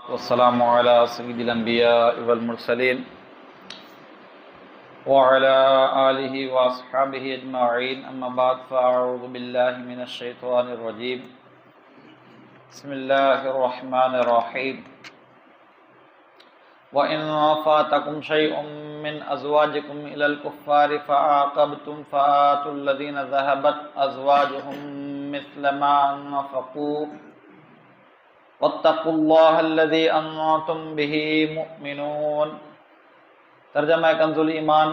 والسلام على سيد الأنبياء والمرسلين وعلى آله وأصحابه أجمعين أما بعد فأعوذ بالله من الشيطان الرجيم بسم الله الرحمن الرحيم وإن فاتكم شيء من أزواجكم إلى الكفار فعاقبتم فآتوا الذين ذهبت أزواجهم مثل ما أنفقوا واتقوا الله الذي أنتم به مؤمنون۔ ترجمہ کنز الایمان۔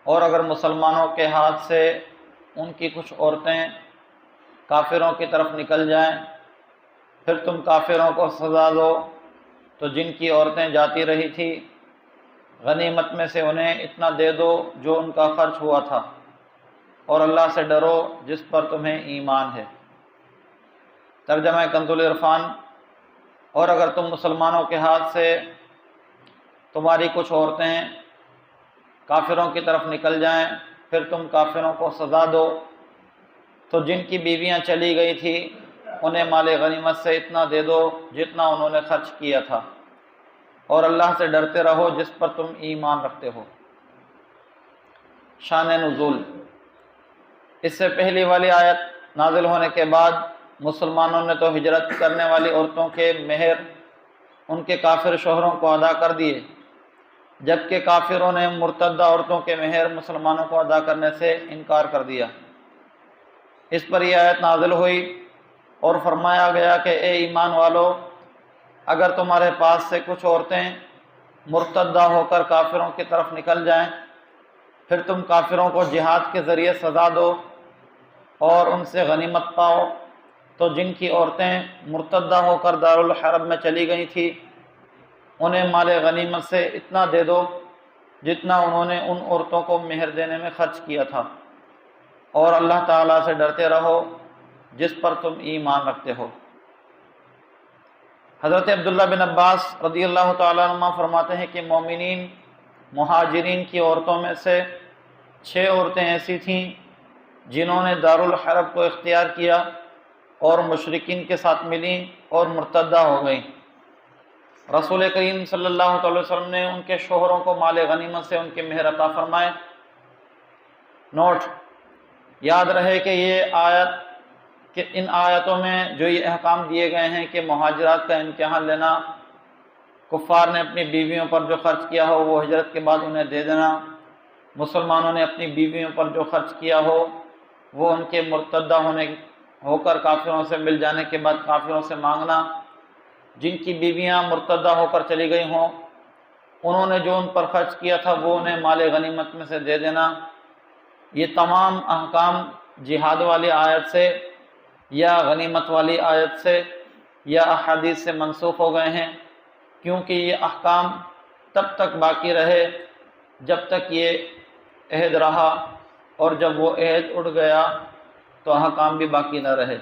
اور اگر مسلمانوں کے ہاتھ سے ان کی کچھ عورتیں کافروں کی طرف نکل جائیں پھر تم کافروں کو سزا دو تو جن کی عورتیں جاتی رہی تھی غنیمت میں سے انہیں اتنا دے دو جو ان کا خرچ ہوا تھا، اور اللہ سے ڈرو جس پر تمہیں ایمان ہے۔ ترجمہ کنز العرفان۔ اور اگر تم مسلمانوں کے ہاتھ سے تمہاری کچھ عورتیں کافروں کی طرف نکل جائیں پھر تم کافروں کو سزا دو تو جن کی بیویاں چلی گئی تھی انہیں مال غنیمت سے اتنا دے دو جتنا انہوں نے خرچ کیا تھا، اور اللہ سے ڈرتے رہو جس پر تم ایمان رکھتے ہو۔ شان نزول۔ اس سے پہلی والی آیت نازل ہونے کے بعد مسلمانوں نے تو ہجرت کرنے والی عورتوں کے مہر ان کے کافر شوہروں کو ادا کر دیے، جبکہ کافروں نے مرتدہ عورتوں کے مہر مسلمانوں کو ادا کرنے سے انکار کر دیا۔ اس پر یہ آیت نازل ہوئی اور فرمایا گیا کہ اے ایمان والو، اگر تمہارے پاس سے کچھ عورتیں مرتدہ ہو کر کافروں کی طرف نکل جائیں پھر تم کافروں کو جہاد کے ذریعے سزا دو اور ان سے غنیمت پاؤ تو جن کی عورتیں مرتدہ ہو کر دارالحرب میں چلی گئی تھی انہیں مال غنیمت سے اتنا دے دو جتنا انہوں نے ان عورتوں کو مہر دینے میں خرچ کیا تھا، اور اللہ تعالیٰ سے ڈرتے رہو جس پر تم ایمان رکھتے ہو۔ حضرت عبداللہ بن عباس رضی اللہ تعالیٰ عنہ فرماتے ہیں کہ مومنین مہاجرین کی عورتوں میں سے 6 عورتیں ایسی تھیں جنہوں نے دارالحرب کو اختیار کیا اور مشرکین کے ساتھ ملیں اور مرتدہ ہو گئیں۔ رسول کریم صلی اللہ علیہ وسلم نے ان کے شوہروں کو مال غنیمت سے ان کے مہر عطا فرمائے۔ نوٹ: یاد رہے کہ ان آیتوں میں جو یہ احکام دیے گئے ہیں کہ مہاجرات کا امتحان لینا، کفار نے اپنی بیویوں پر جو خرچ کیا ہو وہ ہجرت کے بعد انہیں دے دینا، مسلمانوں نے اپنی بیویوں پر جو خرچ کیا ہو وہ ان کے مرتدہ ہو کر کافروں سے مل جانے کے بعد کافروں سے مانگنا، جن کی بیویاں مرتدہ ہو کر چلی گئی ہوں انہوں نے جو ان پر خرچ کیا تھا وہ انہیں مال غنیمت میں سے دے دینا، یہ تمام احکام جہاد والی آیت سے یا غنیمت والی آیت سے یا احادیث سے منسوخ ہو گئے ہیں، کیونکہ یہ احکام تب تک باقی رہے جب تک یہ عہد رہا، اور جب وہ عہد اٹھ گیا تو احکام بھی باقی نہ رہے۔